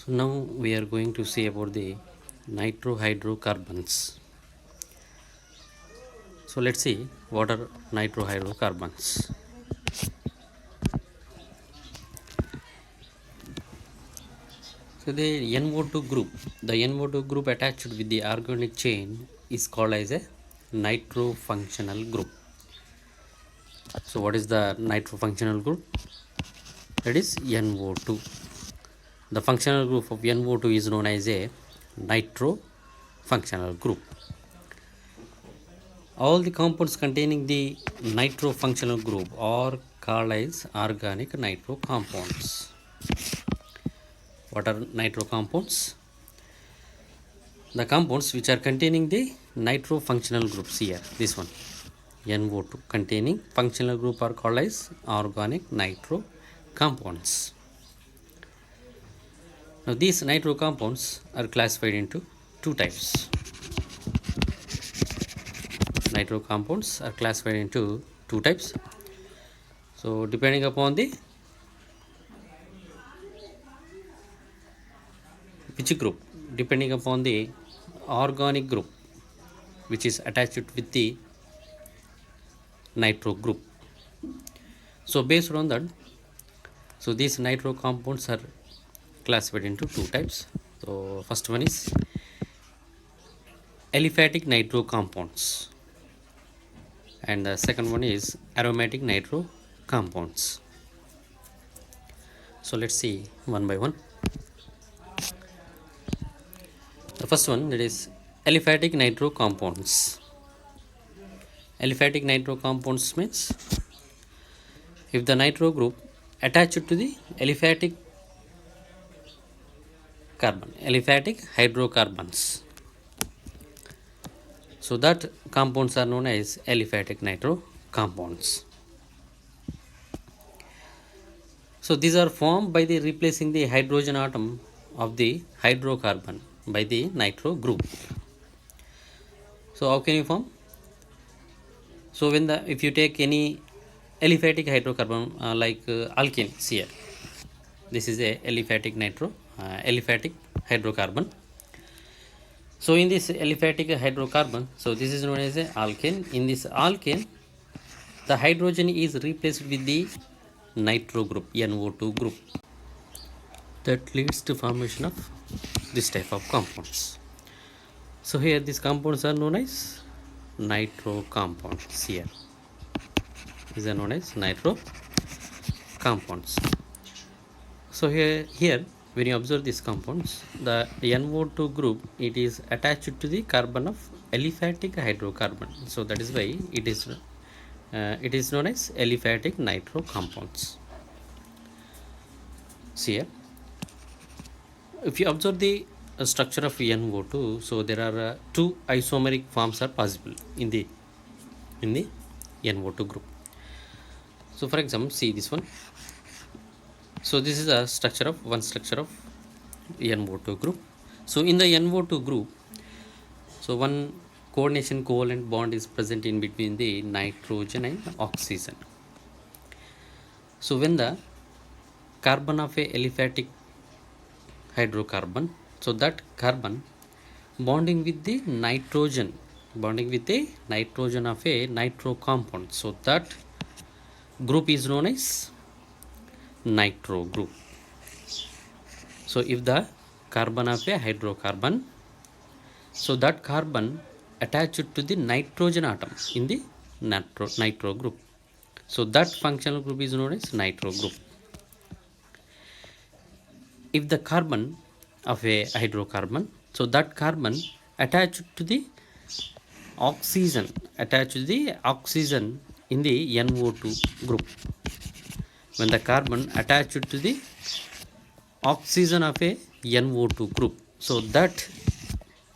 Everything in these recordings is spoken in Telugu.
So now we are going to see about the nitrohydrocarbons. So let's see what are nitrohydrocarbons. So the NO2 group, the NO2 group attached with the organic chain is called as a nitrofunctional group. So what is the nitrofunctional group? That is NO2. The functional group of NO2 is known as a nitrofunctional group. All the compounds containing the nitrofunctional group are called as organic nitro compounds. What are nitro compounds? The compounds which are containing the nitrofunctional groups here, this one, NO2 containing functional group are called as organic nitro compounds. Now these nitro compounds are classified into two types. Nitro compounds are classified into two types. So depending upon the which group, depending upon the organic group which is attached with the nitro group. So based on that, so these nitro compounds are classified into two types. So first one is aliphatic nitro compounds and the second one is aromatic nitro compounds. So let's see one by one. The first one, that is aliphatic nitro compounds. Aliphatic nitro compounds means if the nitro group attached to the aliphatic carbon, aliphatic hydrocarbons, so that compounds are known as aliphatic nitro compounds. So these are formed by the replacing the hydrogen atom of the hydrocarbon by the nitro group. So how can you form? So when the if you take any aliphatic hydrocarbon alkenes here, this is a aliphatic hydrocarbon. So in this aliphatic hydrocarbon, so this is known as a alkane. In this alkane, the hydrogen is replaced with the nitro group, NO2 group. That leads to formation of this type of compounds. So here these compounds are known as nitro compounds. Here these are known as nitro compounds. So here when you observe these compounds, the NO2 group, it is attached to the carbon of aliphatic hydrocarbon. So that is why it is known as aliphatic nitro compounds. See here, if you observe the structure of NO2, so there are two isomeric forms are possible in the NO2 group. So for example, see this one. So this is a structure of NO2 group. So in the NO2 group, so one coordination covalent bond is present in between the nitrogen and oxygen. So when the carbon of a aliphatic hydrocarbon, so that carbon bonding with the nitrogen of a nitro compound, so that group is known as nitro group. So if the carbon of a hydrocarbon, so that carbon attached to the nitrogen atom in the nitro group, so that functional group is known as nitro group. If the carbon of a hydrocarbon, so that carbon attached to the oxygen in the NO2 group, when the carbon attached to the oxygen of a NO2 group, so that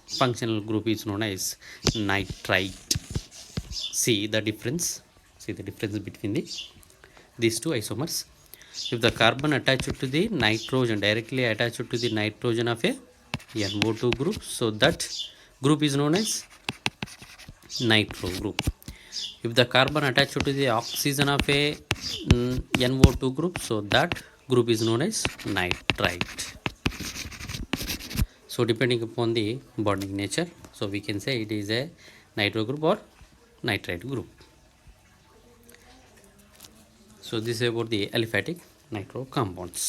functional group is known as nitrite. See the difference between these two isomers. If the carbon attached to the nitrogen, directly attached to the nitrogen of a NO2 group, so that group is known as nitro group. If the carbon attached to the oxygen of a NO2 group, so that group is known as nitrite. So depending upon the bonding nature, so we can say it is a nitro group or nitrite group. So this is about the aliphatic nitro compounds.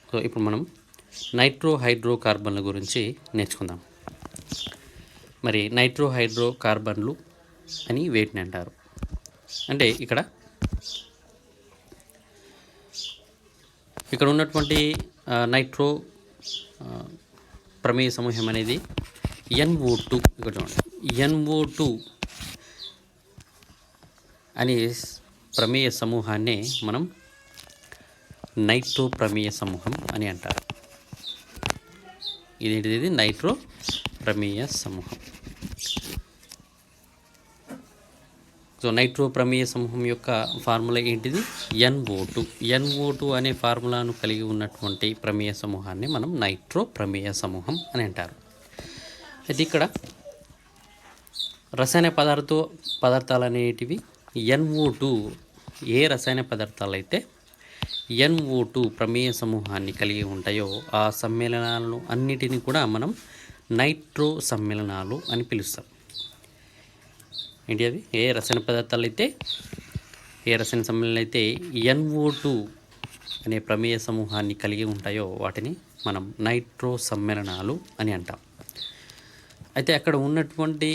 So ఇప్పుడు మనం నైట్రో హైడ్రో కార్బన్ల గురించి నేర్చుకుందాం. మరి నైట్రో హైడ్రో కార్బన్లు అని వేటిని అంటారు అంటే ఇక్కడ ఉన్నటువంటి నైట్రో ప్రమేయ సమూహం అనేది NO2. ఇక్కడ చూడండి, NO2 అనే ప్రమేయ సమూహాన్ని మనం నైట్రో ప్రమేయ సమూహం అని అంటారు. ఇదేంటిది? నైట్రో ప్రమేయ సమూహం. సో నైట్రో ప్రమేయ సమూహం యొక్క ఫార్ములా ఏంటిది? NO2. NO2 అనే ఫార్ములాను కలిగి ఉన్నటువంటి ప్రమేయ సమూహాన్ని మనం నైట్రో ప్రమేయ సమూహం అని అంటారు. అయితే ఇక్కడ రసాయన పదార్థాలు అనేటివి NO2 ఏ రసాయన పదార్థాలు అయితే NO2 ప్రమేయ సమూహాన్ని కలిగి ఉంటాయో ఆ సమ్మేళనాలను అన్నిటినీ కూడా మనం నైట్రో సమ్మేళనాలు అని పిలుస్తాం. ఏంటి అవి? ఏ రసాయన పదార్థాలు అయితే, ఏ రసాయన సమ్మేళనాలు అయితే NO2 అనే ప్రమేయ సమూహాన్ని కలిగి ఉంటాయో వాటిని మనం నైట్రో సమ్మేళనాలు అని అంటాం. అయితే అక్కడ ఉన్నటువంటి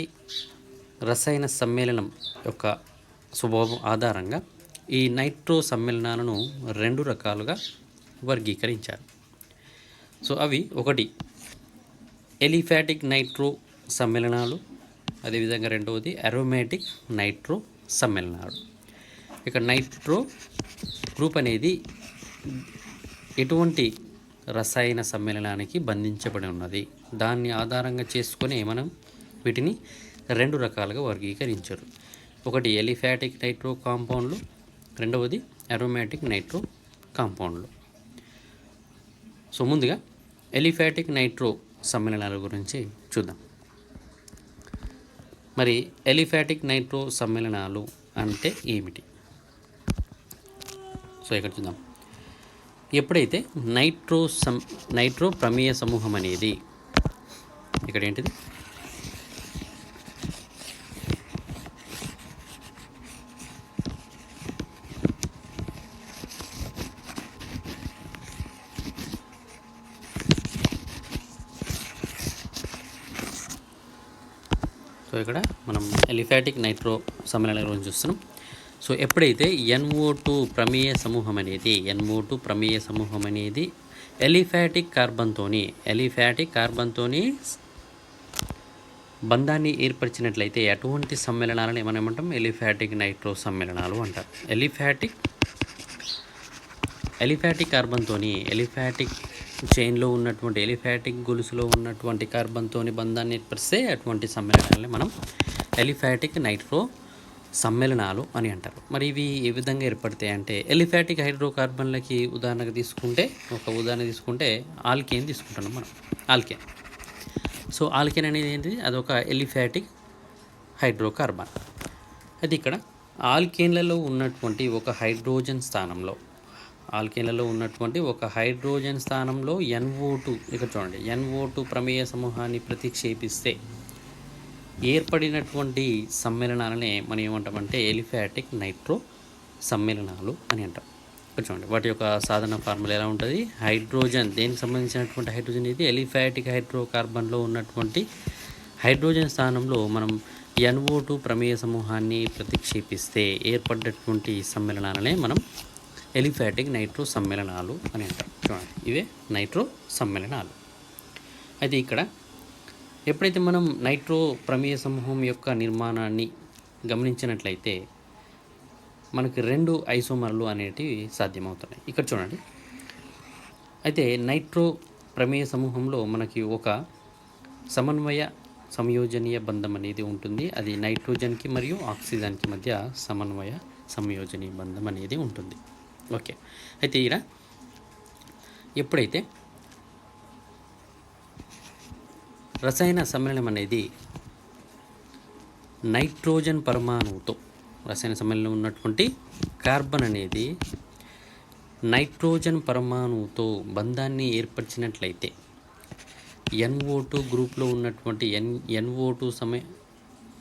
రసాయన సమ్మేళనం యొక్క స్వభావం ఆధారంగా ఈ నైట్రో సమ్మేళనాలను 2 రకాలుగా వర్గీకరించారు. సో అవి ఒకటి ఎలిఫాటిక్ నైట్రో సమ్మేళనాలు, అదేవిధంగా రెండవది అరోమాటిక్ నైట్రో సమ్మేళనాలు. ఇక్కడ నైట్రో గ్రూప్ అనేది ఎటువంటి రసాయన సమ్మేళనానికి బంధించబడి ఉన్నది, దాన్ని ఆధారంగా చేసుకొని మనం వీటిని 2 రకాలుగా వర్గీకరించారు. ఒకటి ఎలిఫాటిక్ నైట్రో కాంపౌండ్లు, రెండవది అరోమాటిక్ నైట్రో కాంపౌండ్లు. సో ముందుగా ఎలిఫాటిక్ నైట్రో సమ్మేళనాల గురించి చూద్దాం. మరి ఎలిఫాటిక్ నైట్రో సమ్మేళనాలు అంటే ఏమిటి? సో ఇక్కడ చూద్దాం. ఎప్పుడైతే నైట్రో ప్రమేయ సమూహం అనేది ఇక్కడ ఏంటిది? సో ఇక్కడ మనం ఎలిఫాటిక్ నైట్రో సమ్మేళనాల గురించి చూస్తున్నాం. సో ఎప్పుడైతే NO2 ప్రమేయ సమూహం అనేది ఎలిఫాటిక్ కార్బన్తోని బంధాన్ని ఏర్పరిచినట్లయితే అటువంటి సమ్మేళనాలను మనం ఏమంటాం? ఎలిఫాటిక్ నైట్రో సమ్మేళనాలు అంటారు. ఎలిఫాటిక్ కార్బన్తోని, ఎలిఫాటిక్ చైన్లో ఉన్నటువంటి, ఎలిఫాటిక్ గొలుసులో ఉన్నటువంటి కార్బన్తోని బంధాన్ని ఏర్పరిస్తే అటువంటి సమ్మేళనాలని మనం ఎలిఫాటిక్ నైట్రో సమ్మేళనాలు అని అంటారు. మరి ఇవి ఏ విధంగా ఏర్పడతాయి అంటే, ఎలిఫాటిక్ హైడ్రోకార్బన్లకి ఉదాహరణ తీసుకుంటే ఆల్కేన్ తీసుకుంటున్నాం మనం. సో ఆల్కేన్ అనేది ఏంటి? అదొక ఎలిఫాటిక్ హైడ్రోకార్బన్. అది ఇక్కడ ఆల్కేన్లలో ఉన్నటువంటి ఒక హైడ్రోజన్ స్థానంలో NO2, ఇక్కడ చూడండి, NO2 ప్రమేయ సమూహాన్ని ప్రతిక్షేపిస్తే ఏర్పడినటువంటి సమ్మేళనాలనే మనం ఏమంటామంటే ఎలిఫాటిక్ నైట్రో సమ్మేళనాలు అని అంటాం. ఇక్కడ చూడండి, వాటి యొక్క సాధారణ ఫార్ములా ఎలా ఉంటుంది? హైడ్రోజన్, దేనికి సంబంధించినటువంటి హైడ్రోజన్ ఇది? ఎలిఫాటిక్ హైడ్రోకార్బన్లో ఉన్నటువంటి హైడ్రోజన్ స్థానంలో మనం NO2 ప్రమేయ సమూహాన్ని ప్రతిక్షేపిస్తే ఏర్పడినటువంటి సమ్మేళనాలనే మనం ఎలిఫాటిక్ నైట్రో సమ్మేళనాలు అని అంటాం. చూడండి, ఇవే నైట్రో సమ్మేళనాలు. అయితే ఇక్కడ ఎప్పుడైతే మనం నైట్రో ప్రమేయ సమూహం యొక్క నిర్మాణాన్ని గమనించినట్లయితే మనకి 2 ఐసోమర్లు అనేటివి సాధ్యమవుతున్నాయి. ఇక్కడ చూడండి, అయితే నైట్రో ప్రమేయ సమూహంలో మనకి ఒక సమన్వయ సంయోజనీయ బంధం అనేది ఉంటుంది. అది నైట్రోజన్కి మరియు ఆక్సిజన్కి మధ్య సమన్వయ సంయోజనీయ బంధం అనేది ఉంటుంది. ఓకే, అయితే ఇక్కడ ఎప్పుడైతే రసాయన సమ్మేళనం అనేది నైట్రోజన్ పరమాణువుతో రసాయన సమ్మేళనంలో ఉన్నటువంటి కార్బన్ అనేది నైట్రోజన్ పరమాణువుతో బంధాన్ని ఏర్పరిచినట్లయితే NO2 గ్రూప్లో ఉన్నటువంటి NO2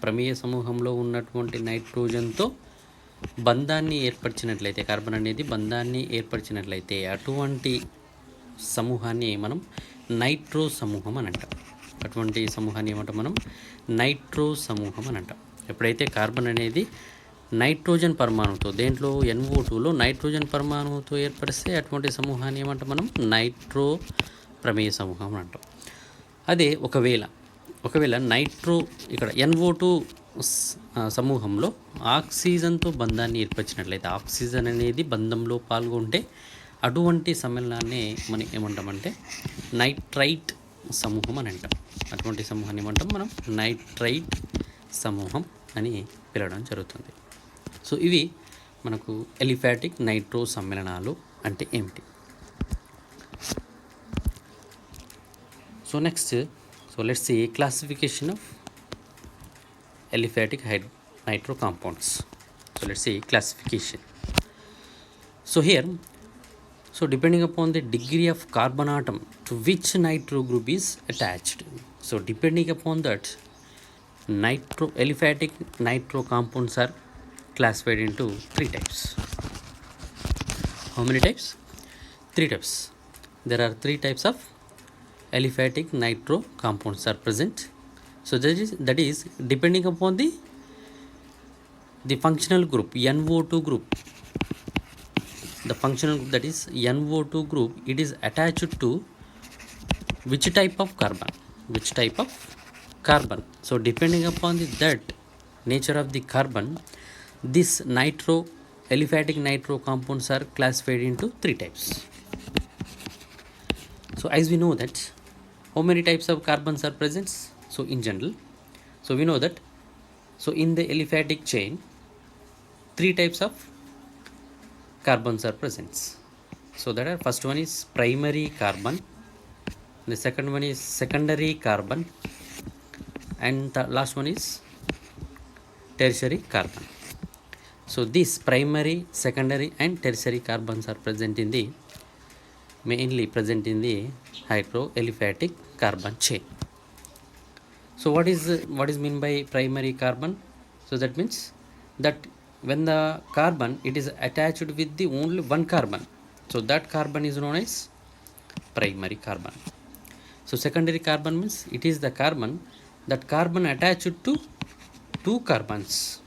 ప్రమేయ సమూహంలో ఉన్నటువంటి నైట్రోజన్తో బంధాన్ని ఏర్పరిచినట్లయితే, కార్బన్ అనేది బంధాన్ని ఏర్పరిచినట్లయితే అటువంటి సమూహాన్ని మనం నైట్రో సమూహం అని అంటాం. అటువంటి సమూహాన్ని ఏమంటాం మనం? నైట్రో సమూహం అని అంటాం. ఎప్పుడైతే కార్బన్ అనేది నైట్రోజన్ పరమాణువుతో, దేంట్లో NO2లో నైట్రోజన్ పరమాణువుతో ఏర్పరిస్తే అటువంటి సమూహాన్ని ఏమంటాం మనం? నైట్రో ప్రమేయ సమూహం అని అంటాం. అదే ఒకవేళ ఇక్కడ NO2 సమూహంలో ఆక్సిజన్తో బంధాన్ని ఏర్పరిచినట్లయితే, ఆక్సిజన్ అనేది బంధంలో పాల్గొంటే అటువంటి సమ్మేళనాన్ని మనం ఏమంటామంటే నైట్రైట్ సమూహం అని అంటాం. అటువంటి సమూహాన్ని ఏమంటాం మనం? నైట్రైట్ సమూహం అని పిలవడం జరుగుతుంది. సో ఇవి మనకు ఎలిఫాటిక్ నైట్రో సమ్మేళనాలు అంటే ఏమిటి. So next, let's see classification of aliphatic nitro compounds. So let's see classification. So here, depending upon the degree of carbon atom to which nitro group is attached, so depending upon that, aliphatic nitro compounds are classified into 3 types. How many types? 3 types. There are 3 types of aliphatic nitro compounds are present. So that is depending upon the functional group NO2 group. The functional group, that is NO2 group, it is attached to which type of carbon? So depending upon that nature of the carbon, this aliphatic nitro compounds are classified into 3 types. So as we know that, how many types of carbons are present? So in general, so we know that, so in the aliphatic chain 3 types of carbons are present. So that are, first one is primary carbon, the second one is secondary carbon, and the last one is tertiary carbon. So these primary, secondary and tertiary carbons are mainly present in the hydroaliphatic carbon chain. So what is mean by primary carbon? So that means that when the carbon, it is attached with the only one carbon, so that carbon is known as primary carbon. So secondary carbon means it is the carbon attached to two carbons,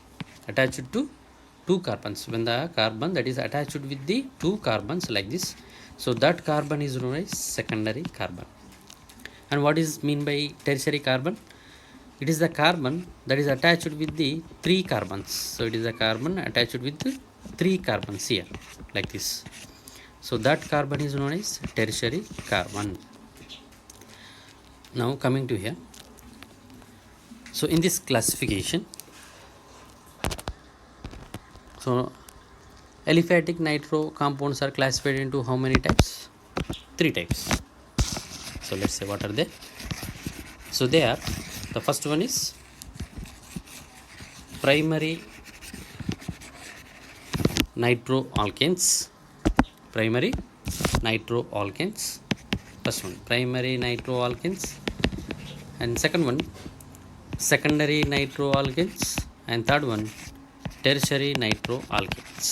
when the carbon that is attached with the 2 carbons like this, so that carbon is known as secondary carbon. And what is mean by tertiary carbon? It is the carbon that is attached with the 3 carbons. So it is a carbon attached with the 3 carbons here like this, so that carbon is known as tertiary carbon. Now coming to here, so in this classification, so aliphatic nitro compounds are classified into how many types? 3 types. So let's say what are they? So they are, the first one is primary nitroalkanes. First one, primary nitroalkanes, and second one, secondary nitroalkanes, and third one, tertiary nitroalkanes.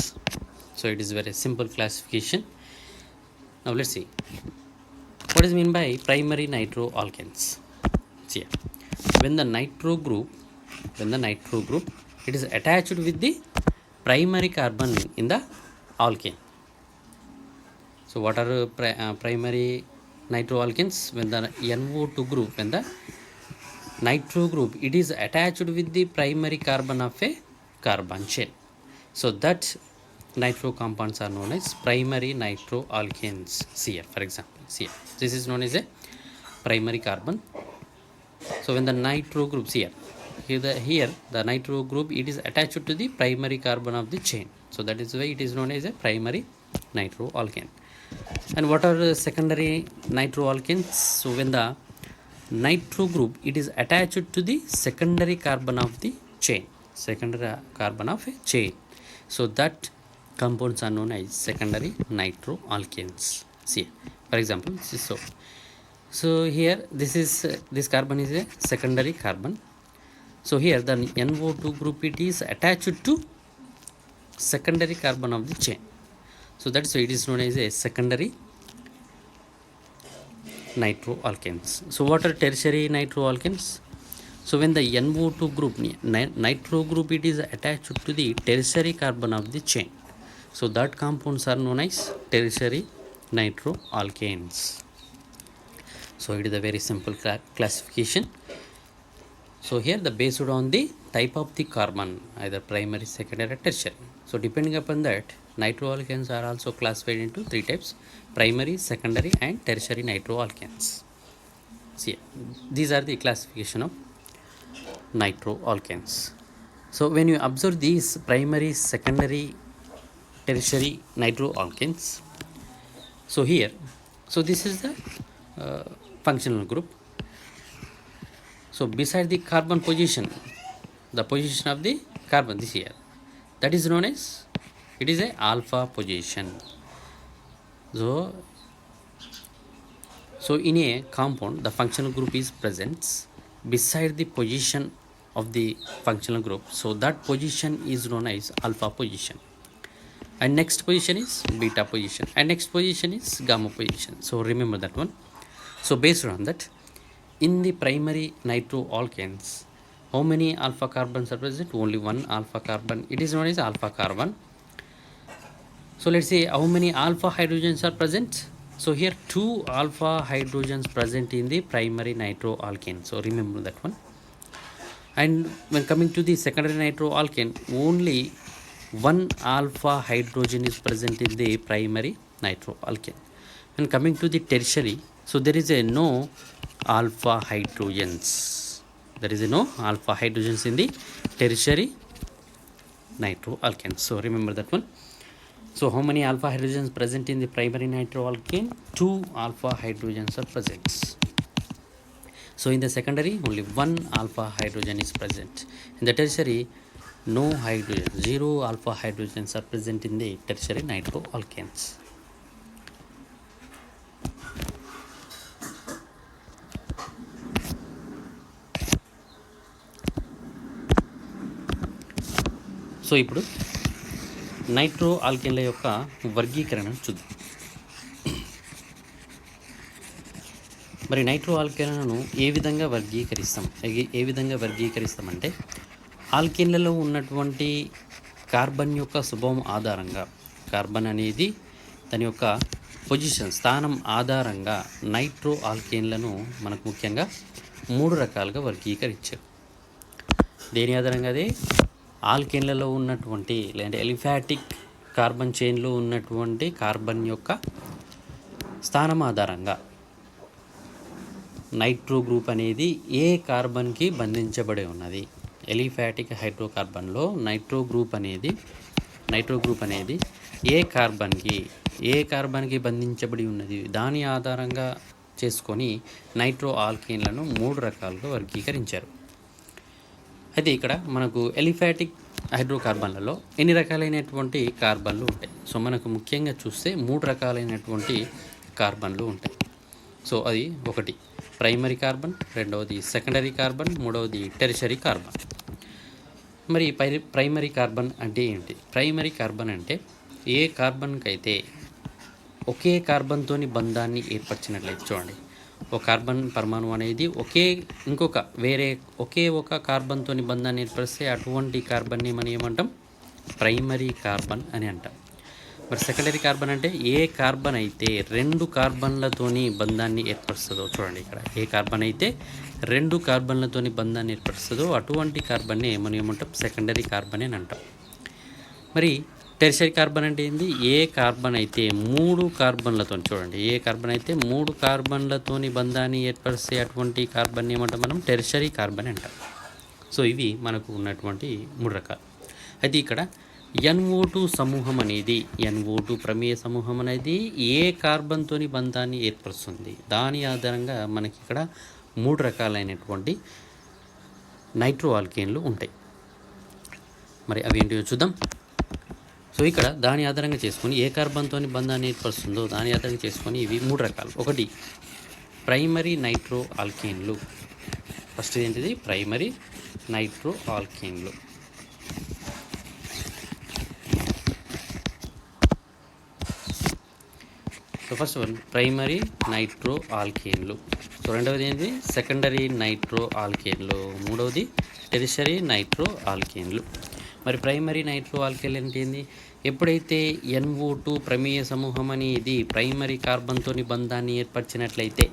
So it is very simple classification. Now let's see what is mean by primary nitroalkanes. See, when the nitro group, it is attached with the primary carbon in the alkane. So what are primary nitroalkanes? When the NO2 group, when the nitro group, it is attached with the primary carbon of a carbon chain, so that nitro compounds are known as primary nitroalkanes. CF, for example, CF, this is known as a primary carbon. So when the nitro groups here the nitro group, it is attached to the primary carbon of the chain, so that is why it is known as a primary nitroalkane. And what are the secondary nitroalkanes? So when the nitro group, it is attached to the secondary carbon of the chain, secondary carbon of a chain. So that compounds are known as secondary nitroalkanes. See, for example, so here this carbon is a secondary carbon. So here the NO2 group, it is attached to secondary carbon of the chain. So that's why it is known as a secondary nitroalkanes. So what are tertiary nitroalkanes? So when the NO2 group, nitro group, it is attached to the tertiary carbon of the chain. So that compounds are known as tertiary nitroalkanes. So it is a very simple classification. So here the based on the type of the carbon, either primary, secondary or tertiary. So depending upon that, nitroalkanes are also classified into three types: primary, secondary and tertiary nitroalkanes. See, these are the classification of nitroalkanes. So when you observe these primary, secondary, tertiary nitroalkanes, so here, so this is the functional group. So beside the carbon position, the position of the carbon, this here, that is known as, it is a alpha position. So in a compound, the functional group is present beside the position of the functional group. So that position is known as alpha position. And next position is beta position. And next position is gamma position. So remember that one. So based on that, in the primary nitroalkanes, how many alpha carbons are present? Only one alpha carbon. It is known as alpha carbon. So let's say how many alpha hydrogens are present? So here 2 alpha hydrogens present in the primary nitroalkane. So remember that one. And when coming to the secondary nitroalkane, only 1 alpha hydrogen is present in the primary nitroalkane. When coming to the tertiary, so there is a no alpha hydrogens. There is a no alpha hydrogens in the tertiary nitroalkane. So remember that one. So how many alpha hydrogens present in the primary nitroalkane? 2 alpha hydrogens are present. So in the secondary, only 1 alpha hydrogen is present. In the tertiary, no hydrogen, 0 alpha hydrogens are present in the tertiary nitroalkanes. So ఇప్పుడు నైట్రో ఆల్కేన్ల యొక్క వర్గీకరణను చూద్దాం. మరి నైట్రో ఆల్కేన్లను ఏ విధంగా వర్గీకరిస్తామంటే ఆల్కేన్లలో ఉన్నటువంటి కార్బన్ యొక్క స్వభావం ఆధారంగా, కార్బన్ అనేది దాని యొక్క పొజిషన్, స్థానం ఆధారంగా నైట్రో ఆల్కేన్లను మనకు ముఖ్యంగా 3 రకాలుగా వర్గీకరించారు. దేని ఆధారంగా? అదే ఆల్కేన్లలో ఉన్నటువంటి లేదంటే ఎలిఫాటిక్ కార్బన్ చైన్లో ఉన్నటువంటి కార్బన్ యొక్క స్థానం ఆధారంగా నైట్రో గ్రూప్ అనేది ఏ కార్బన్కి బంధించబడి ఉన్నది. ఎలిఫాటిక్ హైడ్రోకార్బన్లో నైట్రో గ్రూప్ అనేది ఏ కార్బన్కి బంధించబడి ఉన్నది, దాని ఆధారంగా చేసుకొని నైట్రో ఆల్కేన్లను 3 రకాలుగా వర్గీకరించారు. అయితే ఇక్కడ మనకు ఎలిఫాటిక్ హైడ్రోకార్బన్లలో ఎన్ని రకాలైనటువంటి కార్బన్లు ఉంటాయి? సో మనకు ముఖ్యంగా చూస్తే 3 రకాలైనటువంటి కార్బన్లు ఉంటాయి. సో అది ఒకటి ప్రైమరీ కార్బన్, రెండవది సెకండరీ కార్బన్, మూడవది టెరిషరీ కార్బన్. మరి ప్రైమరీ కార్బన్ అంటే ఏంటి? ప్రైమరీ కార్బన్ అంటే ఏ కార్బన్కి అయితే ఒకే కార్బన్తోని బంధాన్ని ఏర్పరిచినట్లయితే, చూడండి, ఒక కార్బన్ పరమాణువు అనేది ఒకే ఒక కార్బన్తోని బంధాన్ని ఏర్పరిస్తే అటువంటి కార్బన్ని మనం ఏమంటాం? ప్రైమరీ కార్బన్ అని అంటాం. మరి సెకండరీ కార్బన్ అంటే ఏ కార్బన్ అయితే 2 కార్బన్లతోని బంధాన్ని ఏర్పరుస్తుందో, చూడండి ఇక్కడ, ఏ కార్బన్ అయితే 2 కార్బన్లతోని బంధాన్ని ఏర్పరుస్తుందో అటువంటి కార్బన్ని మనం ఏమంటాం? సెకండరీ కార్బన్ అని అంటాం. మరి టెరిషరీ కార్బన్ అంటే ఏంది? ఏ కార్బన్ అయితే 3 కార్బన్లతో, చూడండి, ఏ కార్బన్ అయితే 3 కార్బన్లతోని బంధాన్ని ఏర్పరిస్తే అటువంటి కార్బన్ ఏమంటాం మనం? టెరిషరీ కార్బన్ అంటాం. సో ఇవి మనకు ఉన్నటువంటి 3 రకాలు. అయితే ఇక్కడ NO2 సమూహం అనేది, NO2 ప్రమేయ సమూహం అనేది ఏ కార్బన్తోని బంధాన్ని ఏర్పరుస్తుంది, దాని ఆధారంగా మనకి ఇక్కడ 3 రకాలైనటువంటి నైట్రో ఆల్కేన్లు ఉంటాయి. మరి అవి ఏంటో చూద్దాం. సో ఇక్కడ దాని ఆధారంగా చేసుకొని ఏ కార్బన్తో బంధాన్ని ఏర్పరుస్తుందో దాని ఆధారంగా చేసుకొని ఇవి 3 రకాలు. ఒకటి ప్రైమరీ నైట్రో ఆల్కేన్లు. ఫస్ట్ ఏంటిది? ప్రైమరీ నైట్రో ఆల్కేన్లు. So first one primary nitro ఆల్కేన్లు. సో రెండవది ఏంటి? సెకండరీ నైట్రో ఆల్కేన్లు. మూడవది టెరిషరీ నైట్రో ఆల్కేన్లు. మరి ప్రైమరీ నైట్రో ఆల్కేన్ అంటే ఏంది? ఎప్పుడైతే NO2 ప్రమేయ సమూహం అనేది ప్రైమరీ కార్బన్తో బంధాన్ని ఏర్పరిచినట్లయితే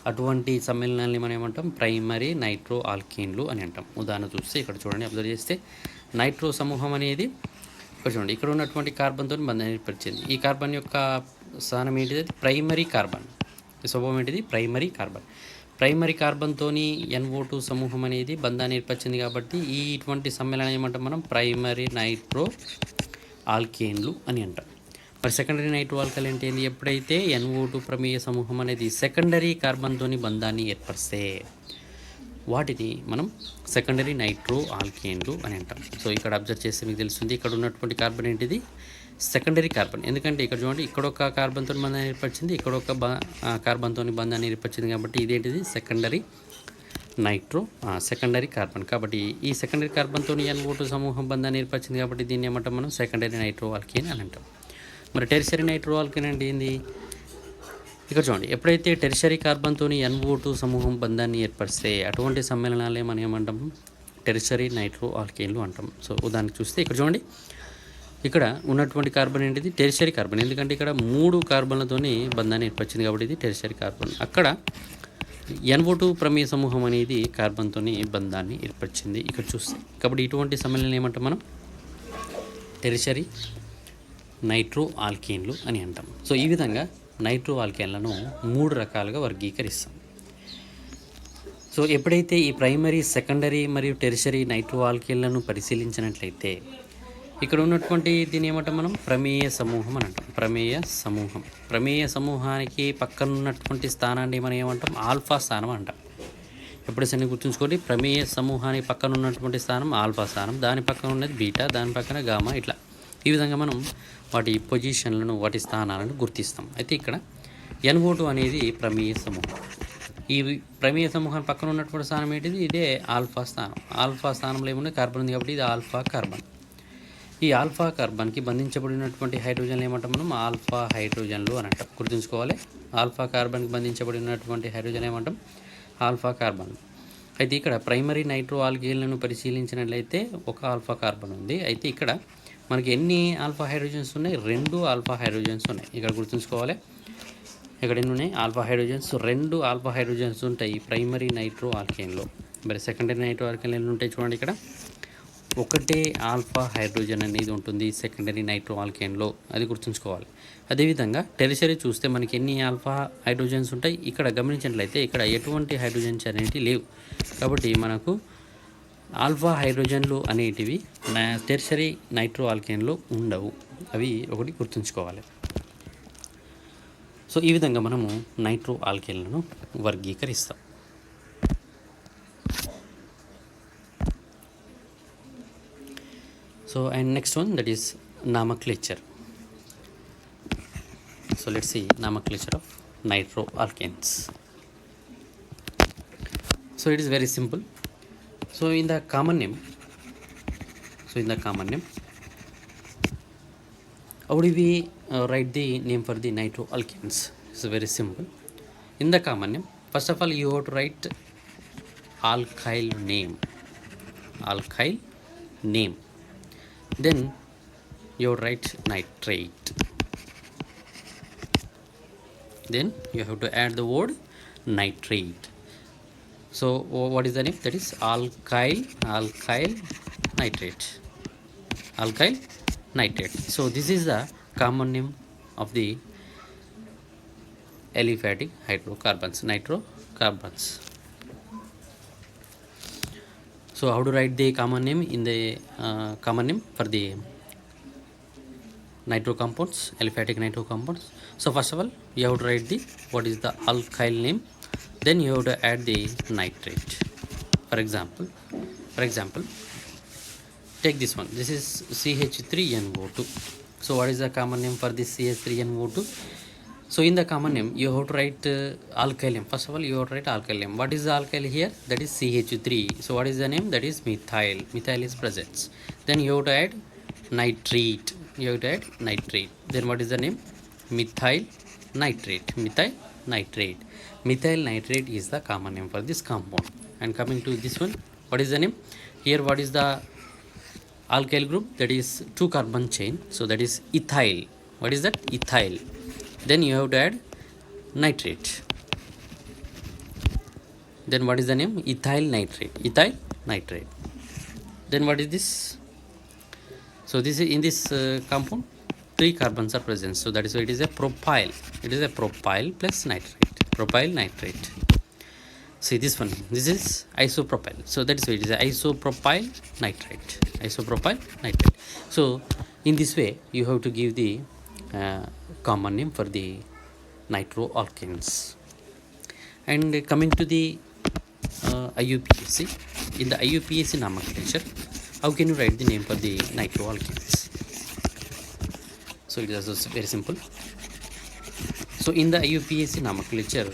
అటువంటి సమ్మేళనాన్ని మనం ఏమంటాం? ప్రైమరీ నైట్రో ఆల్కేన్లు అని అంటాం. ఉదాహరణ చూస్తే ఇక్కడ చూడండి, అబ్జర్వ్ చేస్తే నైట్రో సమూహం అనేది ఇక్కడ చూడండి, ఇక్కడ ఉన్నటువంటి కార్బన్తో బంధాన్ని ఏర్పరిచింది. ఈ కార్బన్ యొక్క స్థానం ఏంటిది? Primary carbon. స్వభావం ఏంటిది? Primary carbon. ప్రైమరీ కార్బన్తో NO2 సమూహం అనేది బంధాన్ని ఏర్పరిచింది కాబట్టి ఇటువంటి సమ్మేళనం ఏమంటాం మనం? ప్రైమరీ నైట్రో ఆల్కేన్లు అని అంటాం. మరి సెకండరీ నైట్రో ఆల్కైల్ అంటే ఏంది? ఎప్పుడైతే NO2 ప్రమేయ సమూహం అనేది సెకండరీ కార్బన్తో బంధాన్ని ఏర్పరిస్తే వాటిని మనం సెకండరీ నైట్రో ఆల్కేన్లు అని అంటాం. సో ఇక్కడ అబ్జర్వ్ చేస్తే మీకు తెలుస్తుంది, ఇక్కడ ఉన్నటువంటి కార్బన్ ఏంటిది? Secondary carbon. ఎందుకంటే ఇక్కడ చూడండి, ఇక్కడ ఒక కార్బన్తో బంధాన్ని ఏర్పరిచింది, ఇక్కడ ఒక కార్బన్తో బంధాన్ని ఏర్పరిచింది కాబట్టి ఇదేంటిది? Secondary secondary carbon. కాబట్టి ఈ సెకండరీ కార్బన్తో NO2 సమూహం బంధాన్ని ఏర్పరిచింది కాబట్టి దీన్ని ఏమంటాం మనం? సెకండరీ నైట్రో ఆల్కేన్ అని అంటాం. మరి టెరిషరీ నైట్రో ఆల్కేన్ అంటే ఏంది? ఇక్కడ చూడండి, ఎప్పుడైతే టెరిషరీ కార్బన్తో NO2 సమూహం బంధాన్ని ఏర్పరిస్తే అటువంటి సమ్మేళనాలే మనం ఏమంటాం? టెరిషరీ నైట్రో ఆల్కేన్లు అంటాం. సో ఉదాహరణకు చూస్తే ఇక్కడ చూడండి, ఇక్కడ ఉన్నటువంటి కార్బన్ ఏంటిది? Tertiary carbon. ఎందుకంటే ఇక్కడ 3 కార్బన్లతోని బంధాన్ని ఏర్పరిచింది కాబట్టి ఇది టెరిషరీ కార్బన్. అక్కడ NO2 ప్రమేయ సమూహం అనేది కార్బన్తో బంధాన్ని ఏర్పరిచింది ఇక్కడ చూస్తే. కాబట్టి ఇటువంటి సమ్మేళనం ఏమంటాం మనం? టెరిషరీ నైట్రో ఆల్కేన్లు అని అంటాం. సో ఈ విధంగా నైట్రో ఆల్కేన్లను 3 రకాలుగా వర్గీకరిస్తాం. సో ఎప్పుడైతే ఈ ప్రైమరీ, సెకండరీ మరియు టెరిషరీ నైట్రో ఆల్కేన్లను పరిశీలించినట్లయితే ఇక్కడ ఉన్నటువంటి దీన్ని ఏమంటాం మనం? ప్రమేయ సమూహం అని అంటాం. ప్రమేయ సమూహానికి పక్కన ఉన్నటువంటి స్థానాన్ని మనం ఏమంటాం? ఆల్ఫా స్థానం అంటాం. ఎప్పుడు సరే గుర్తుంచుకోండి, ప్రమేయ సమూహానికి పక్కన ఉన్నటువంటి స్థానం ఆల్ఫా స్థానం, దాని పక్కన ఉన్నది బీటా, దాని పక్కన గామా, ఇట్లా ఈ విధంగా మనం వాటి పొజిషన్లను, వాటి స్థానాలను గుర్తిస్తాం. అయితే ఇక్కడ NO2 అనేది ప్రమేయ సమూహం. ఈ ప్రమేయ సమూహాన్ని పక్కన ఉన్నటువంటి స్థానం ఏంటిది? ఇదే ఆల్ఫా స్థానం. ఆల్ఫా స్థానంలో ఏముంది? కార్బన్ ఉంది కాబట్టి ఇది ఆల్ఫా కార్బన్. ఈ ఆల్ఫా కార్బన్కి బంధించబడినటువంటి హైడ్రోజన్లు ఏమంటాం మనం? ఆల్ఫా హైడ్రోజన్లు అని అంటాం. గుర్తుంచుకోవాలి, ఆల్ఫా కార్బన్కి బంధించబడినటువంటి హైడ్రోజన్ ఏమంటాం? Alpha carbon. అయితే ఇక్కడ ప్రైమరీ నైట్రో ఆల్కేన్లను పరిశీలించినట్లయితే ఒక ఆల్ఫా కార్బన్ ఉంది. అయితే ఇక్కడ మనకి ఎన్ని ఆల్ఫా హైడ్రోజన్స్ ఉన్నాయి? 2 ఆల్ఫా హైడ్రోజన్స్ ఉన్నాయి. ఇక్కడ గుర్తుంచుకోవాలి, ఇక్కడ ఎన్ని ఉన్నాయి? ఆల్ఫా హైడ్రోజన్స్ 2 ఆల్ఫా హైడ్రోజన్స్ ఉంటాయి ప్రైమరీ నైట్రో ఆల్కేన్లో. మరి సెకండరీ నైట్రో ఆల్కేన్లు ఎన్ని ఉంటాయి చూడండి, ఇక్కడ ఒకటే ఆల్ఫా హైడ్రోజన్ అనేది ఉంటుంది సెకండరీ నైట్రో ఆల్కేన్లో, అది గుర్తుంచుకోవాలి. అదేవిధంగా టెరిషరీ చూస్తే మనకి ఎన్ని ఆల్ఫా హైడ్రోజన్స్ ఉంటాయి? ఇక్కడ గమనించినట్లయితే ఇక్కడ ఎటువంటి హైడ్రోజన్స్ అనేటివి లేవు కాబట్టి మనకు ఆల్ఫా హైడ్రోజన్లు అనేటివి టెరిషరీ నైట్రో ఆల్కేన్లో ఉండవు. అవి ఒకటి గుర్తుంచుకోవాలి. సో ఈ విధంగా మనము nitro ఆల్కేన్లను వర్గీకరిస్తాం. So and next one, that is nomenclature. So let's see nomenclature of nitro alkanes. So it is very simple. So in the common name, how do we write the name for the nitro alkanes? It's very simple. In the common name, first of all you have to write alkyl name. Then you write nitrate. Then you have to add the word nitrate. So what is the name? That is alkyl nitrate. So this is the common name of the aliphatic hydrocarbons, nitrocarbons. So how to write the common name in the common name for the nitro compounds, aliphatic nitro compounds? So first of all you have to write the what is the alkyl name, then you have to add the nitrate. For example take this one. This is CH3NO2. So what is the common name for this CH3NO2? So in the common name, you have to write alkyl name. First of all, you have to write alkyl name. What is the alkyl here? That is CH3. So what is the name? That is methyl. Methyl is present. Then you have to add nitrate. You have to add nitrate. Then what is the name? Methyl nitrate. Methyl nitrate. Methyl nitrate is the common name for this compound. And coming to this one, what is the name? Here, what is the alkyl group? That is 2 carbon chain. So that is ethyl. What is that? Ethyl. Then you have to add nitrate. Then what is the name? Ethyl nitrate. Ethyl nitrate. Then what is this? So this is in this compound 3 carbons are present. So that is why it is a propyl. It is a propyl plus nitrate. Propyl nitrate. See this one. This is isopropyl. So that is why it is a isopropyl nitrate. Isopropyl nitrate. So in this way you have to give the common name for the nitroalkanes. And coming to the IUPAC, in the IUPAC nomenclature, how can you write the name for the nitroalkanes? So it is also very simple. So in the IUPAC nomenclature,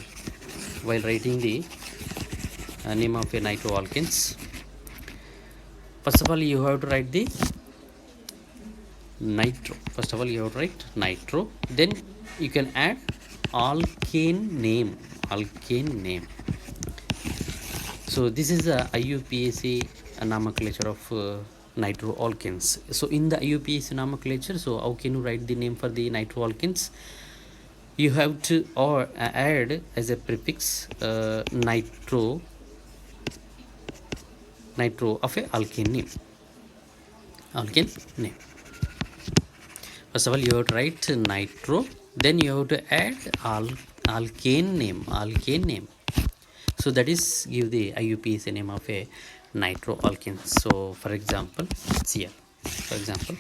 while writing the name of a nitroalkanes, first of all you have to write the nitro. First of all you have to write nitro. Then you can add alkane name. Alkane name. So this is the IUPAC nomenclature of nitroalkanes. So in the IUPAC nomenclature, so how can you write the name for the nitroalkanes? You have to add as a prefix nitro of a alkane name. Alkane name. First of all you have to write nitro, then you have to add alkane name. Alkane name. So that is give the IUPAC name of a nitroalkane. So for example, here. For example,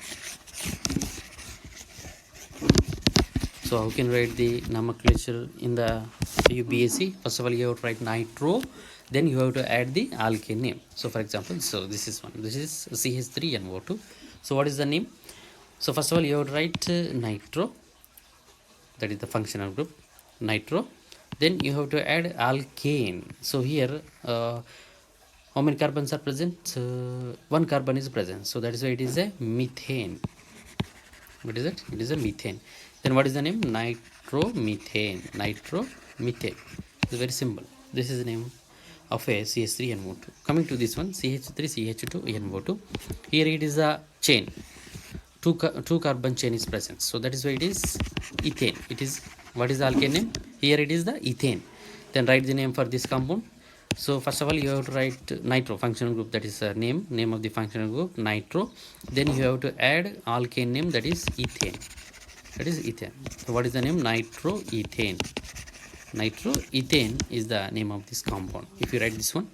so how can you write the nomenclature in the IUPAC? First of all you have to write nitro, then you have to add the alkane name. So for example, so this is one. This is CH3NO2. So what is the name? So first of all you have to write nitro, that is the functional group, nitro. Then you have to add alkane. So here how many carbons are present? 1 carbon is present. So that is why it is a methane. What is it? It is a methane. Then what is the name? Nitromethane. Nitromethane. It's very simple. This is the name of a CH3NO2. Coming to this one, CH3CH2NO2. Here it is a chain. Two carbon chain is present. So that is why it is ethane. It is, what is the alkane name? Here it is the ethane. Then write the name for this compound. So first of all you have to write nitro functional group, that is name of the functional group, nitro. Then you have to add alkane name, that is ethane. That is ethane. So what is the name? Nitroethane. Nitroethane is the name of this compound. If you write this one,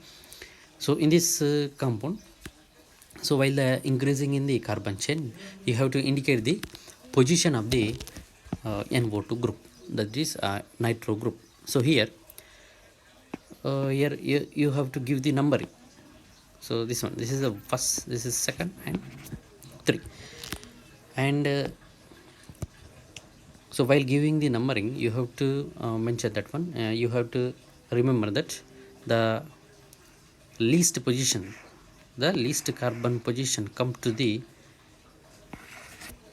so in this compound, so while increasing in the carbon chain, you have to indicate the position of the NO2 group, that is nitro group. So here you have to give the numbering. So this one, this is the first, this is second, and 3. And so while giving the numbering, you have to mention that one. You have to remember that the least position, the least carbon position come to the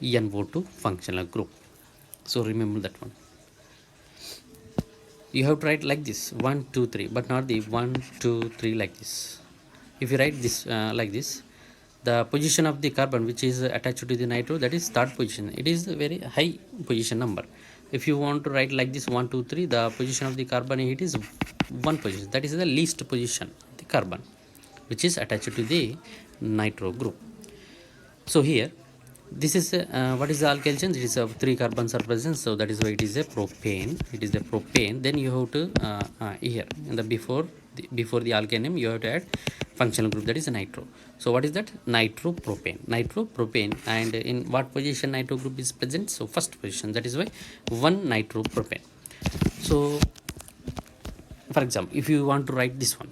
NO2 functional group. So remember that one. You have to write like this 1 2 3, but not the 1 2 3 like this. If you write this like this, the position of the carbon which is attached to the nitro, that is third position. It is a very high position number. If you want to write like this 1 2 3, the position of the carbon, it is 1 position. That is the least position of the carbon which is attached to the nitro group. So here this is what is the alkyl chain? It is 3 carbons are present, so that is why it is a propane. It is a propane. Then you have to here in the before the alkyl name, you have to add functional group, that is nitro. So what is that? Nitropropane. And in what position nitro group is present? So first position. That is why 1 nitropropane. So for example, if you want to write this one,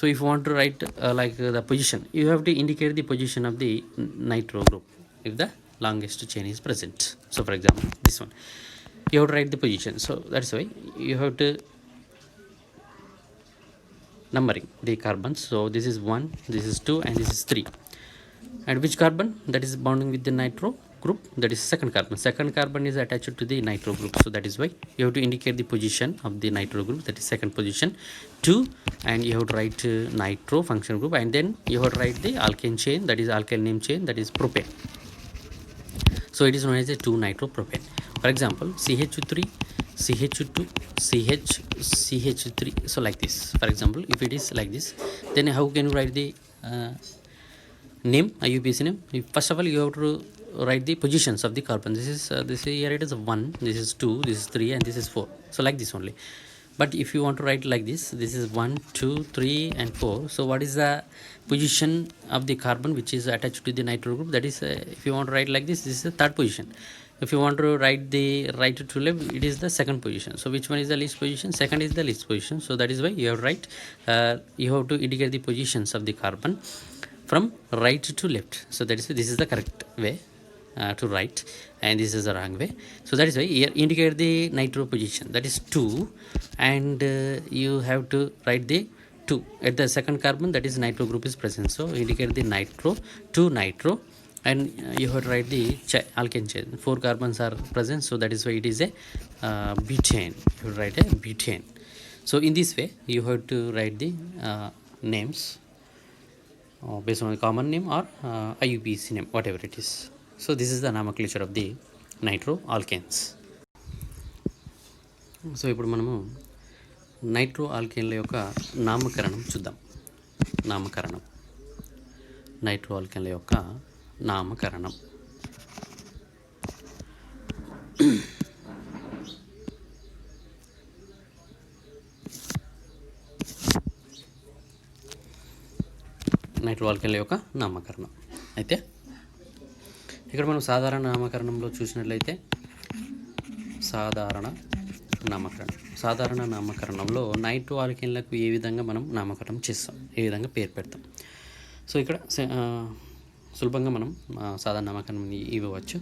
So if you want to write the position, you have to indicate the position of the nitro group if the longest chain is present. So for example, this one, you have to write the position. So that's why you have to numbering the carbons. So this is 1, this is 2, and this is 3. And which carbon that is bonding with the nitro group? That is second carbon. Second carbon is attached to the nitro group, so that is why you have to indicate the position of the nitro group, that is second position 2, and you have to write nitro function group, and then you have to write the alkane chain, that is alkyl name chain, that is propane. So it is known as a 2-nitropropane. For example, CH3, CH2, CH3. So like this. For example, if it is like this, then how can you write the name, IUPAC name? First of all, you have to write the positions of the carbon. This is here it is 1, this is 2, this is 3, and this is 4. So like this only. But if you want to write like this is 1, 2, 3, and 4. So what is the position of the carbon which is attached to the nitro group? That is, if you want to write like this is the third position. If you want to write the right to left, it is the second position. So which one is the least position? Second is the least position. So that is why you have to write, you have to indicate the positions of the carbon from right to left. So that is, this is the correct way to write, and this is the wrong way. So that is why here indicate the nitro position, that is 2, and you have to write the 2 at the second carbon, that is nitro group is present. So indicate the nitro, 2 nitro, and you have to write the alkane chain. 4 carbons are present, so that is why it is a butane. You have to write a butane. So in this way you have to write the names based on a common name or IUPAC name, whatever it is. So this is the nomenclature of the nitro alkanes. So ఇప్పుడు మనము నైట్రో ఆల్కేన్ల యొక్క నామకరణం చూద్దాం. నామకరణం, నైట్రో ఆల్కేన్ల యొక్క నామకరణం. నైట్రో ఆల్కేన్ల యొక్క నామకరణం. అయితే ఇక్కడ మనం సాధారణ నామకరణంలో చూసినట్లయితే సాధారణ నామకరణంలో నైట్రో ఆల్కేన్లకు ఏ విధంగా మనం నామకరణం చేస్తాం, ఏ విధంగా పేరు పెడతాం. సో ఇక్కడ సులభంగా మనం సాధారణ నామకరణం ఇవ్వవచ్చు.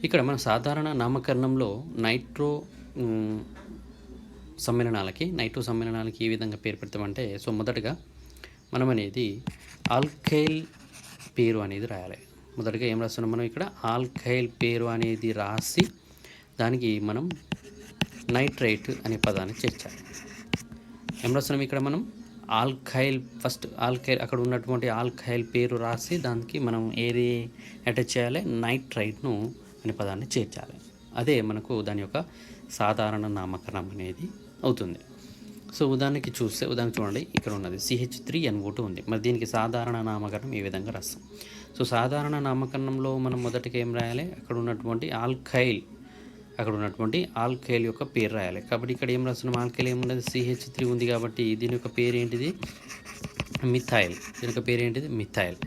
ఇక్కడ మన సాధారణ నామకరణంలో నైట్రో సమ్మేళనాలకి ఏ విధంగా పేరు పెడతామంటే, సో మొదటగా మనం అనేది ఆల్కైల్ పేరు అనేది రాయాలి. మొదటగా ఏం రాస్తున్నాం మనం ఇక్కడ, ఆల్కైల్ పేరు అనేది రాసి దానికి మనం నైట్రైట్ అనే పదాన్ని చేర్చాలి. ఏం రాస్తున్నాం ఇక్కడ మనం ఆల్కైల్, ఫస్ట్ ఆల్కైల్ అక్కడ ఉన్నటువంటి ఆల్కైల్ పేరు రాసి దానికి మనం ఏది అటాచ్ చేయాలి, నైట్రైట్ను అనే పదాన్ని చేర్చాలి. అదే మనకు దాని యొక్క సాధారణ నామకరణం అనేది అవుతుంది. సో ఉదాహరణకి చూడండి, ఇక్కడ ఉన్నది CH3NO2 ఉంది. మరి దీనికి సాధారణ నామకరణం ఏ విధంగా రాస్తాం? సో సాధారణ నామకరణంలో మనం మొదటిగా ఏం రాయాలి, అక్కడ ఉన్నటువంటి ఆల్కైల్ యొక్క పేరు రాయాలి. కాబట్టి ఇక్కడ ఏం రాస్తున్నాం, ఆల్కైల్ ఏమున్నది, CH3 ఉంది కాబట్టి దీని యొక్క పేరు ఏంటిది, మిథైల్. దీని యొక్క పేరు ఏంటిది, మిథైల్.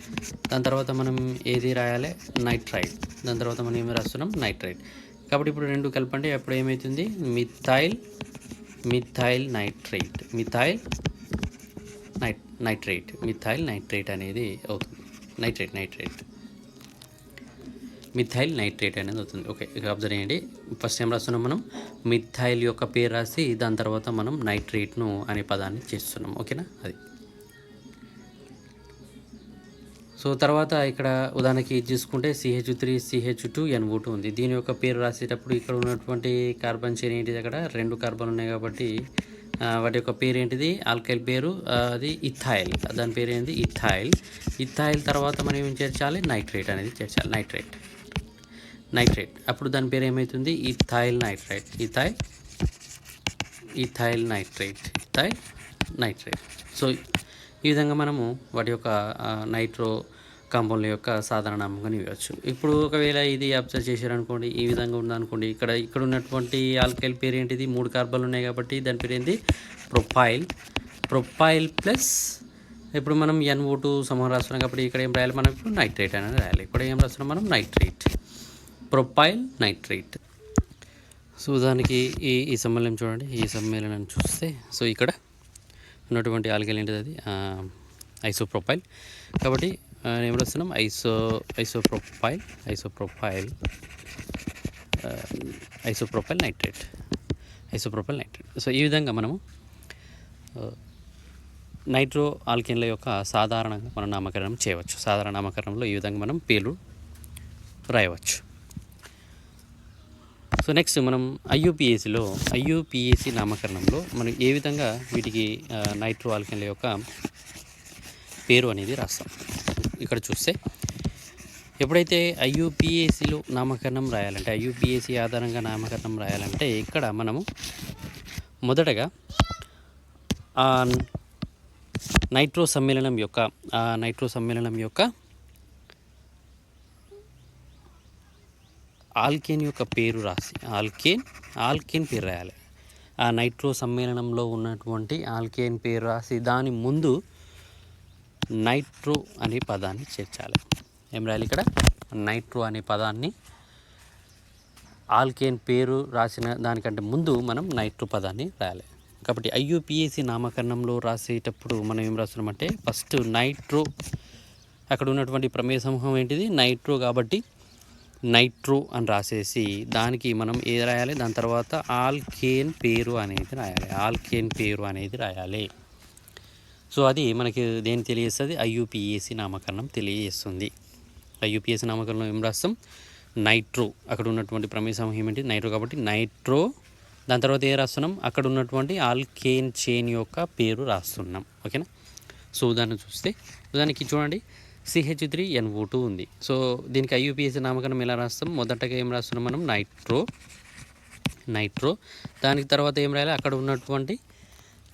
దాని తర్వాత మనం ఏది రాయాలి, నైట్రైట్. దాని తర్వాత మనం ఏమి రాస్తున్నాం, నైట్రైట్. కాబట్టి ఇప్పుడు రెండు కలపండి, అప్పుడు ఏమవుతుంది, మిథైల్ నైట్రైట్, మిథైల్ నైట్రైట్ అనేది అవుతుంది. మిథైల్ నైట్రైట్ అనేది అవుతుంది. ఓకే, ఇక అబ్జర్వ్ చేయండి. ఫస్ట్ ఏం రాస్తున్నాం మనం, మిథైల్ యొక్క పేరు రాసి దాని తర్వాత మనం నైట్రైట్ను అనే పదాన్ని చేస్తున్నాం. ఓకేనా, అది. సో తర్వాత ఇక్కడ ఉదాహరణకి చూసుకుంటే CH3CH2NO2 ఉంది. దీని యొక్క పేరు రాసేటప్పుడు ఇక్కడ ఉన్నటువంటి కార్బన్ చైన్ ఏంటిది, అక్కడ 2 కార్బన్ ఉన్నాయి కాబట్టి వాటి యొక్క పేరు ఏంటిది, ఆల్కైల్ పేరు అది ఇథైల్. దాని పేరు ఏంటి, ఇథైల్ తర్వాత మనం ఏం చేర్చాలి, నైట్రైట్ అనేది చేర్చాలి. నైట్రైట్ అప్పుడు దాని పేరు ఏమవుతుంది, ఇథైల్ నైట్రైట్. సో ఈ విధంగా మనము వాటి యొక్క నైట్రో కాంపౌండ్ల యొక్క సాధారణ నామకరణం ఇవ్వచ్చు. ఇప్పుడు ఒకవేళ ఇది అబ్జర్వ్ చేశారనుకోండి, ఈ విధంగా ఉందనుకోండి, ఇక్కడ ఉన్నటువంటి ఆల్కైల్ పేరు ఏంటిది, 3 కార్బన్లు ఉన్నాయి కాబట్టి దాని పేరు ఏంటి, ప్రొపైల్ ప్లస్ ఇప్పుడు మనం NO2 సమూహం రాస్తున్నాం కాబట్టి ఇక్కడ ఏం రాయాలి మనం, ఇప్పుడు నైట్రైట్ అనేది రాయాలి. ఇక్కడ ఏం రాస్తున్నాం మనం, నైట్రైట్, ప్రొపైల్ నైట్రైట్. సో ఉదాహరణకి ఈ సమ్మేళనం చూడండి, ఈ సమ్మేళనాన్ని చూస్తే సో ఇక్కడ ఉన్నటువంటి ఆల్కైల్ ఏంటిది అది ఐసోప్రొపైల్. కాబట్టి ఏం రాస్తున్నాం ఐసోప్రొపైల్ నైట్రేట్. సో ఈ విధంగా మనము నైట్రో ఆల్కేన్ల యొక్క సాధారణంగా మనం నామకరణం చేయవచ్చు. సాధారణ నామకరణంలో ఈ విధంగా మనం పేర్లు రాయవచ్చు. సో నెక్స్ట్ మనం ఐయుపిఏసి నామకరణంలో మనం ఏ విధంగా వీటికి నైట్రో ఆల్కేన్ల యొక్క పేరు అనేది రాస్తాం. ఇక్కడ చూస్తే ఎప్పుడైతే ఐయుపిఏసిలో నామకరణం రాయాలంటే, ఐయుపిఏసి ఆధారంగా నామకరణం రాయాలంటే ఇక్కడ మనము మొదటగా ఆ నైట్రో సమ్మేళనం యొక్క ఆల్కేన్ యొక్క పేరు రాసి ఆల్కేన్ పేరు రాయాలి. ఆ నైట్రో సమ్మేళనంలో ఉన్నటువంటి ఆల్కేన్ పేరు రాసి దాని ముందు నైట్రో అనే పదాన్ని చేర్చాలి. ఏం రాయాలి ఇక్కడ? నైట్రో అనే పదాన్ని ఆల్కేన్ పేరు రాసిన దానికంటే ముందు మనం నైట్రో పదాన్ని రాయాలి. కాబట్టి ఐయుపిఏసి నామకరణంలో రాసేటప్పుడు మనం ఏం రాస్తున్నామంటే ఫస్ట్ నైట్రో, అక్కడ ఉన్నటువంటి ప్రమేయ సమూహం ఏంటిది? నైట్రో. కాబట్టి నైట్రో అని రాసేసి దానికి మనం ఏది రాయాలి? దాని తర్వాత ఆల్కేన్ పేరు అనేది రాయాలి. సో అది మనకి దేని తెలియజేస్తుంది? ఐయుపిఏసి నామకరణం తెలియజేస్తుంది. ఐయుపిఏసి నామకరణంలో ఏం రాస్తాం? నైట్రో. అక్కడ ఉన్నటువంటి ప్రమేయ సమూహం ఏంటి? నైట్రో. కాబట్టి నైట్రో. దాని తర్వాత ఏం రాస్తున్నాం? అక్కడ ఉన్నటువంటి ఆల్కేన్ చైన్ యొక్క పేరు రాస్తున్నాం. ఓకేనా? సో ఉదాహరణకి చూడండి, CH3NO2 ఉంది. సో దీనికి ఐయుపిఏసి నామకరణం ఎలా రాస్తాం? మొదటగా ఏం రాస్తున్నాం మనం? నైట్రో. దానికి తర్వాత ఏం రాయాలి? అక్కడ ఉన్నటువంటి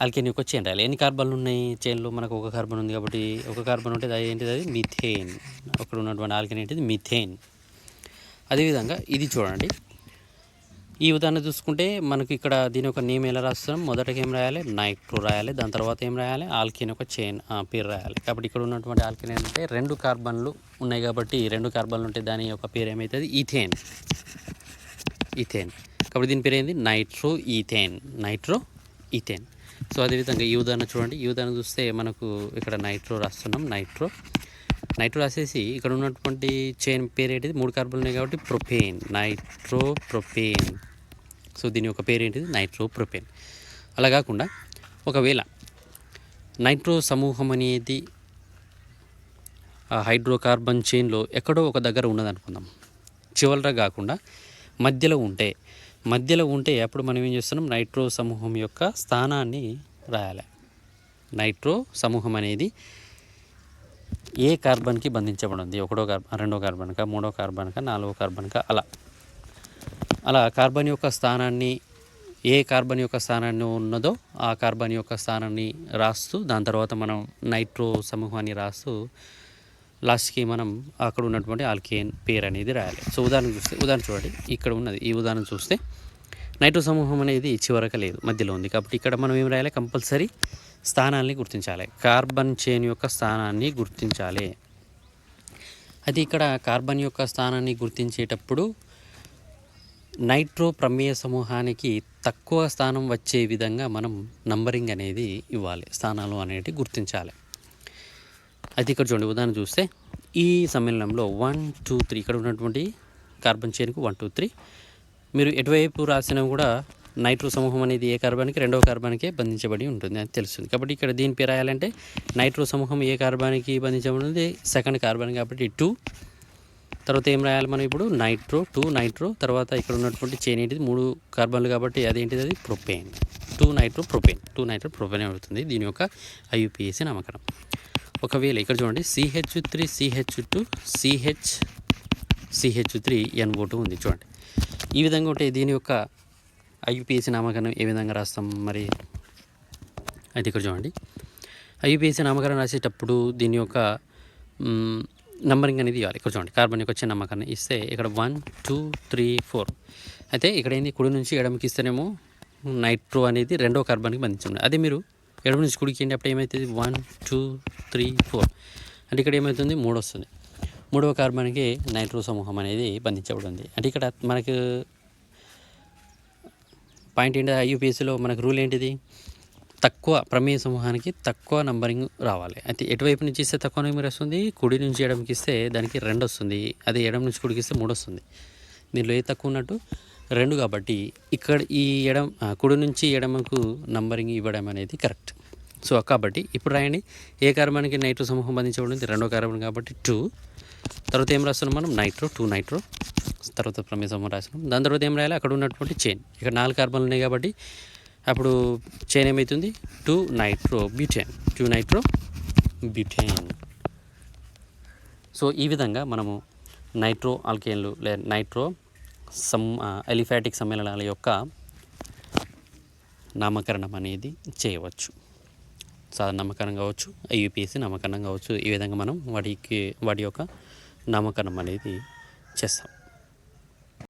ఆల్కేన్ యొక్క చైన్ రాయాలి. ఎన్ని కార్బన్లు ఉన్నాయి చైన్లో? మనకు ఒక కార్బన్ ఉంది. కాబట్టి ఒక కార్బన్ ఉంటే అది ఏంటిది? అది మిథేన్. అక్కడ ఉన్నటువంటి ఆల్కేన్ ఏంటిది? మిథేన్. అదేవిధంగా ఇది చూడండి, ఈ ఉదాహరణ చూసుకుంటే మనకు ఇక్కడ దీని యొక్క నేమ్ ఎలా రాస్తున్నాం? మొదటగా ఏం రాయాలి? నైట్రో రాయాలి. దాని తర్వాత ఏం రాయాలి? ఆల్కేన్ యొక్క చైన్ పేరు రాయాలి. కాబట్టి ఇక్కడ ఉన్నటువంటి ఆల్కేన్ ఏంటంటే 2 కార్బన్లు ఉన్నాయి. కాబట్టి 2 కార్బన్లు ఉంటే దాని యొక్క పేరు ఏమవుతుంది? ఈథేన్. కాబట్టి దీని పేరు ఏంది? Nitro ethane. సో అదేవిధంగా ఈ ఉదాహరణ చూడండి, ఈ ఉదాహరణ చూస్తే మనకు ఇక్కడ నైట్రో రాస్తున్నాం. నైట్రో రాసేసి ఇక్కడ ఉన్నటువంటి చైన్ పేరు ఏంటిది? 3 కార్బన్లు ఉన్నాయి కాబట్టి ప్రొపేన్. సో దీని యొక్క పేరు ఏంటిది? నైట్రోప్రొపేన్. అలా కాకుండా ఒకవేళ నైట్రో సమూహం అనేది ఆ హైడ్రోకార్బన్ చైన్లో ఎక్కడో ఒక దగ్గర ఉన్నదనుకుందాం, చివరగా కాకుండా మధ్యలో ఉంటే అప్పుడు మనం ఏం చేస్తున్నాం? నైట్రో సమూహం యొక్క స్థానాన్ని రాయాలి. నైట్రో సమూహం అనేది ఏ కార్బన్కి బంధించబడింది? 1వ కార్బన్, 2వ కార్బన్కా, 3వ కార్బన్కా, 4వ కార్బన్కా, అలా కార్బన్ యొక్క స్థానాన్ని, ఏ కార్బన్ యొక్క స్థానాన్ని ఉన్నదో ఆ కార్బన్ యొక్క స్థానాన్ని రాస్తూ దాని తర్వాత మనం నైట్రో సమూహాన్ని రాస్తూ లాస్ట్కి మనం అక్కడ ఉన్నటువంటి ఆల్కేన్ పేరు అనేది రాయాలి. సో ఉదాహరణ చూడండి, ఇక్కడ ఉన్నది. ఈ ఉదాహరణ చూస్తే నైట్రో సమూహం అనేది చివరగా లేదు, మధ్యలో ఉంది. కాబట్టి ఇక్కడ మనం ఏం రాయాలి? కంపల్సరీ స్థానాన్ని గుర్తించాలి. కార్బన్ చైన్ యొక్క స్థానాన్ని గుర్తించాలి. అది ఇక్కడ కార్బన్ యొక్క స్థానాన్ని గుర్తించేటప్పుడు నైట్రో ప్రమేయ సమూహానికి తక్కువ స్థానం వచ్చే విధంగా మనం నంబరింగ్ అనేది ఇవ్వాలి, స్థానాలు అనేవి గుర్తించాలి. అది ఇక్కడ చూడండి, ఉదాహరణ చూస్తే ఈ సమ్మేళనంలో 1, 2, 3 ఇక్కడ ఉన్నటువంటి కార్బన్ చైన్కు 1, 2, 3 మీరు ఎటువైపు రాసినా కూడా నైట్రో సమూహం అనేది ఏ కార్బన్కి? 2వ కార్బన్కే బంధించబడి ఉంటుంది అని తెలుస్తుంది. కాబట్టి ఇక్కడ దీని పేరు రాయాలంటే నైట్రో సమూహం ఏ కార్బన్కి బంధించబడి ఉంది? 2nd carbon. కాబట్టి 2. తర్వాత ఏం రాయాలి మనం ఇప్పుడు? నైట్రో. తర్వాత ఇక్కడ ఉన్నటువంటి చైన్ ఏంటిది? 3 కార్బన్లు కాబట్టి అదేంటిది? అది ప్రొపేన్. 2 నైట్రోప్రొపేన్ అవుతుంది దీని యొక్క ఐయుపిఏసి నామకరణం. ఒకవేళ ఇక్కడ చూడండి, CH3 CH2 CH3NO2 ఉంది. చూడండి, ఈ విధంగా ఉంటే దీని యొక్క ఐయుపిఏసి నామకరణం ఏ విధంగా రాస్తాం మరి? అయితే ఇక్కడ చూడండి, ఐయుపిఏసి నామకరణం రాసేటప్పుడు దీని యొక్క నంబరింగ్ అనేది ఇవ్వాలి. ఇక్కడ చూడండి, కార్బన్ యొక్క చిన్న నామకరణం ఇస్తే ఇక్కడ 1, 2, 3, 4. అయితే ఇక్కడ ఏంది? కుడి నుంచి ఎడమకి ఇస్తేనేమో నైట్రో అనేది 2వ కార్బన్కి బంధించండి. అదే మీరు ఎడమ నుంచి కుడికి ఏంటి అప్పుడు ఏమవుతుంది? 1, 2, 3, 4 అంటే ఇక్కడ ఏమవుతుంది? 3 వస్తుంది. 3వ కార్బన్కి నైట్రో సమూహం అనేది బంధించబడింది. అంటే ఇక్కడ మనకు పాయింట్ ఏంటి? ఐయుపిఎస్సిలో మనకు రూల్ ఏంటిది? తక్కువ ప్రమేయ సమూహానికి తక్కువ నంబరింగ్ రావాలి. అయితే ఎటువైపు నుంచి ఇస్తే తక్కువ నెంబర్ వస్తుంది, కుడి నుంచి ఎడమకి ఇస్తే దానికి 2 వస్తుంది, అదే ఎడమ నుంచి కుడికి ఇస్తే 3 వస్తుంది. దీనిలో ఏ తక్కువ ఉన్నట్టు 2 కాబట్టి ఇక్కడ ఈ కుడి నుంచి ఎడమకు నంబరింగ్ ఇవ్వడం అనేది కరెక్ట్. సో కాబట్టి ఇప్పుడు రాయండి, ఏ కార్బన్కి నైట్రో సమూహం బంధించబడింది 2వ కార్బన్ కాబట్టి 2. తర్వాత ఏం రాస్తున్నాం మనం, నైట్రో 2 నైట్రో, తర్వాత ప్రమేయ సమూహం రాస్తున్నాం. దాని తర్వాత ఏం రాయాలి, అక్కడ ఉన్నటువంటి చైన్, ఇక్కడ 4 కార్బన్లు ఉన్నాయి కాబట్టి అప్పుడు చైన్ ఏమవుతుంది 2 nitro butane, 2 nitro butane. So ఈ విధంగా మనము నైట్రో ఆల్కేన్లు లేదా నైట్రో అలిఫాటిక్ సమ్మేళనాల యొక్క నామకరణం అనేది చేయవచ్చు. సాధారణ నామకరణం కావచ్చు, ఐయుపిఎస్సి నామకరణం కావచ్చు. ఈ విధంగా మనం వాటి యొక్క నామకరణం అనేది చేస్తాం.